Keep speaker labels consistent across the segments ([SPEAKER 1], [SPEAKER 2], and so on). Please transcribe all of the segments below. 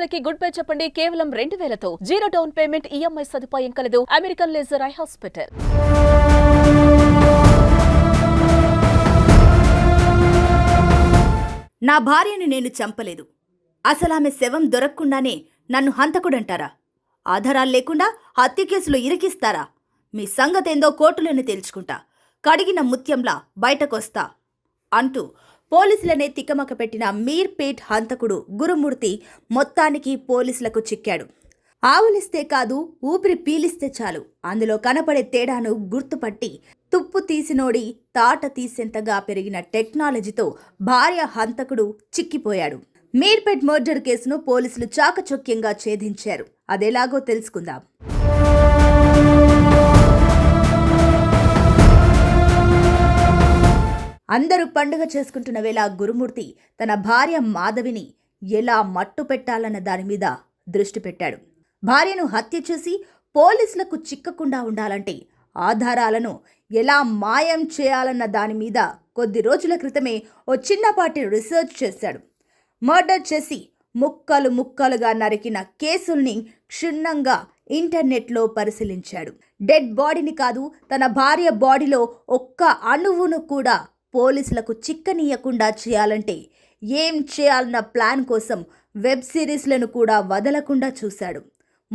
[SPEAKER 1] నమ్మకానికి good bye చెప్పండి కేవలం 2000తో జీరో డౌన్ పేమెంట్ ఈఎంఐ సదుపాయం కలదు అమెరికన్ లేజర్ ఐ హాస్పిటల్.
[SPEAKER 2] నా భార్యను నేను చంపలేదు. అసలామె శవం దొరక్కుండానే నన్ను హంతకుడంటారా? ఆధారాలు లేకుండా హత్య కేసులో ఇరికిస్తారా? మీ సంగతేందో కోర్టులోనే తేల్చుకుంటా, కడిగిన ముత్యంలా బయటకొస్తా అంటూ పోలీసులనే తికమక పెట్టిన మీర్పేట్ హంతకుడు గురుమూర్తి మొత్తానికి పోలీసులకు చిక్కాడు. ఆవులిస్తే కాదు, ఊపిరి పీలిస్తే చాలు అందులో కనపడే తేడాను గుర్తుపట్టి తుప్పు తీసినోడి తాట తీసేంతగా పెరిగిన టెక్నాలజీతో భార్య హంతకుడు చిక్కిపోయాడు. మీర్పేట్ మర్డర్ కేసును పోలీసులు చాకచక్యంగా ఛేదించారు. అదెలాగో తెలుసుకుందాం. అందరూ పండుగ చేసుకుంటున్న వేళ గురుమూర్తి తన భార్య మాధవిని ఎలా మట్టు పెట్టాలన్న దాని మీద దృష్టి పెట్టాడు. భార్యను హత్య చేసి పోలీసులకు చిక్కకుండా ఉండాలంటే ఆధారాలను ఎలా మాయం చేయాలన్న దాని మీద కొద్ది రోజుల క్రితమే ఓ చిన్నపాటి రీసెర్చ్ చేశాడు. మర్డర్ చేసి ముక్కలు ముక్కలుగా నరికిన కేసుల్ని క్షుణ్ణంగా ఇంటర్నెట్లో పరిశీలించాడు. డెడ్ బాడీని కాదు, తన భార్య బాడీలో ఒక్క అణువును కూడా పోలీసులకు చిక్కనీయకుండా చేయాలంటే ఏం చేయాలన్న ప్లాన్ కోసం వెబ్ సిరీస్లను కూడా వదలకుండా చూశాడు.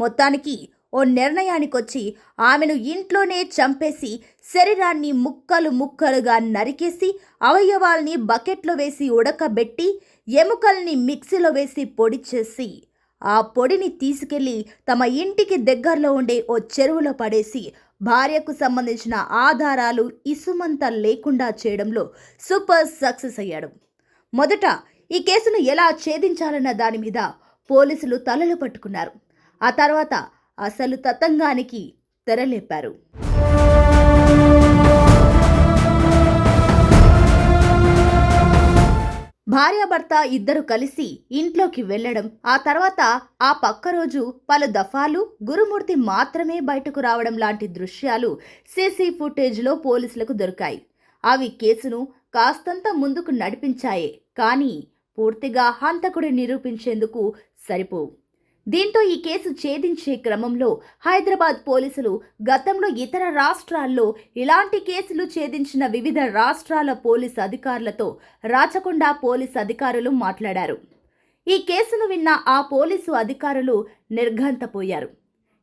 [SPEAKER 2] మొత్తానికి ఓ నిర్ణయానికొచ్చి ఆమెను ఇంట్లోనే చంపేసి శరీరాన్ని ముక్కలు ముక్కలుగా నరికేసి అవయవాల్ని బకెట్లో వేసి ఉడకబెట్టి ఎముకల్ని మిక్సీలో వేసి పొడి చేసి ఆ పొడిని తీసుకెళ్లి తమ ఇంటికి దగ్గరలో ఉండే ఓ చెరువులో పడేసి భార్యకు సంబంధించిన ఆధారాలు ఇసుమంత లేకుండా చేయడంలో సూపర్ సక్సెస్ అయ్యాడు. మొదట ఈ కేసును ఎలా ఛేదించాలన్న దాని మీద పోలీసులు తలలు పట్టుకున్నారు. ఆ తర్వాత అసలు తతంగానికి తెరలేపారు. భార్యాభర్త ఇద్దరు కలిసి ఇంట్లోకి వెళ్లడం, ఆ తర్వాత ఆ పక్క రోజు పలు దఫాలు గురుమూర్తి మాత్రమే బయటకు రావడం లాంటి దృశ్యాలు సీసీ ఫుటేజ్లో పోలీసులకు దొరికాయి. అవి కేసును కాస్తంత ముందుకు నడిపించాయే కానీ పూర్తిగా హంతకుడి నిరూపించేందుకు సరిపోవు. దీంతో ఈ కేసు ఛేదించే క్రమంలో హైదరాబాద్ పోలీసులు గతంలో ఇతర రాష్ట్రాల్లో ఇలాంటి కేసులు ఛేదించిన వివిధ రాష్ట్రాల పోలీసు అధికారులతో రాచకొండ పోలీసు అధికారులు మాట్లాడారు. ఈ కేసును విన్న ఆ పోలీసు అధికారులు నిర్ఘంతపోయారు.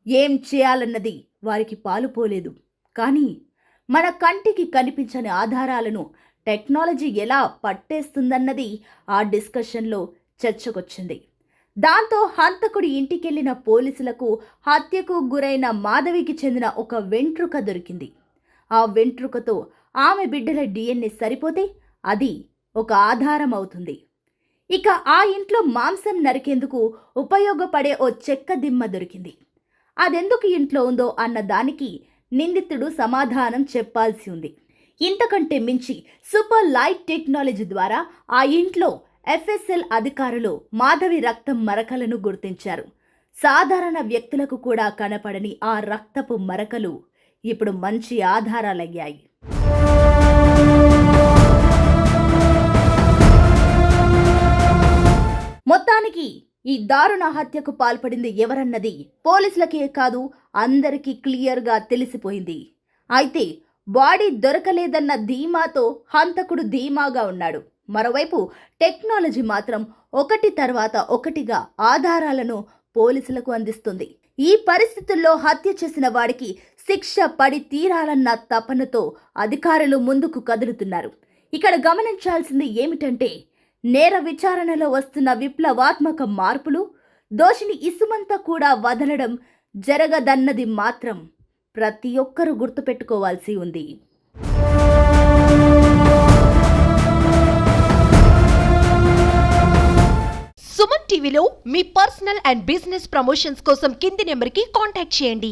[SPEAKER 2] ఏం చేయాలన్నది వారికి పాలుపోలేదు. కానీ మన కంటికి కనిపించని ఆధారాలను టెక్నాలజీ ఎలా పట్టేస్తుందన్నది ఆ డిస్కషన్లో చర్చకొచ్చింది. దాంతో హంతకుడి ఇంటికెళ్లిన పోలీసులకు హత్యకు గురైన మాధవికి చెందిన ఒక వెంట్రుక దొరికింది. ఆ వెంట్రుకతో ఆమె బిడ్డల DNA సరిపోతే అది ఒక ఆధారం అవుతుంది. ఇక ఆ ఇంట్లో మాంసం నరికేందుకు ఉపయోగపడే ఓ చెక్క దిమ్మ దొరికింది. అదెందుకు ఇంట్లో ఉందో అన్న దానికి నిందితుడు సమాధానం చెప్పాల్సి ఉంది. ఇంతకంటే మించి సూపర్ లైట్ టెక్నాలజీ ద్వారా ఆ ఇంట్లో FSL అధికారులు మాధవి రక్తం మరకలను గుర్తించారు. సాధారణ వ్యక్తులకు కూడా కనపడని ఆ రక్తపు మరకలు ఇప్పుడు మంచి ఆధారాలయ్యాయి. మొత్తానికి ఈ దారుణ హత్యకు పాల్పడింది ఎవరన్నది పోలీసులకే కాదు అందరికీ క్లియర్గా తెలిసిపోయింది. అయితే బాడీ దొరకలేదన్న ధీమాతో హంతకుడు ధీమాగా ఉన్నాడు. మరోవైపు టెక్నాలజీ మాత్రం ఒకటి తర్వాత ఒకటిగా ఆధారాలను పోలీసులకు అందిస్తుంది. ఈ పరిస్థితుల్లో హత్య చేసిన వాడికి శిక్ష పడి తీరాలన్న తపనతో అధికారులు ముందుకు కదులుతున్నారు. ఇక్కడ గమనించాల్సింది ఏమిటంటే నేర విచారణలో వస్తున్న విప్లవాత్మక మార్పులు, దోషిని ఇసుమంతా కూడా వదలడం జరగదన్నది మాత్రం ప్రతి ఒక్కరూ గుర్తుపెట్టుకోవాల్సి ఉంది.
[SPEAKER 3] సుమన్ టీవీలో మీ పర్సనల్ అండ్ బిజినెస్ ప్రమోషన్స్ కోసం కింది నెంబర్కి కాంటాక్ట్ చేయండి.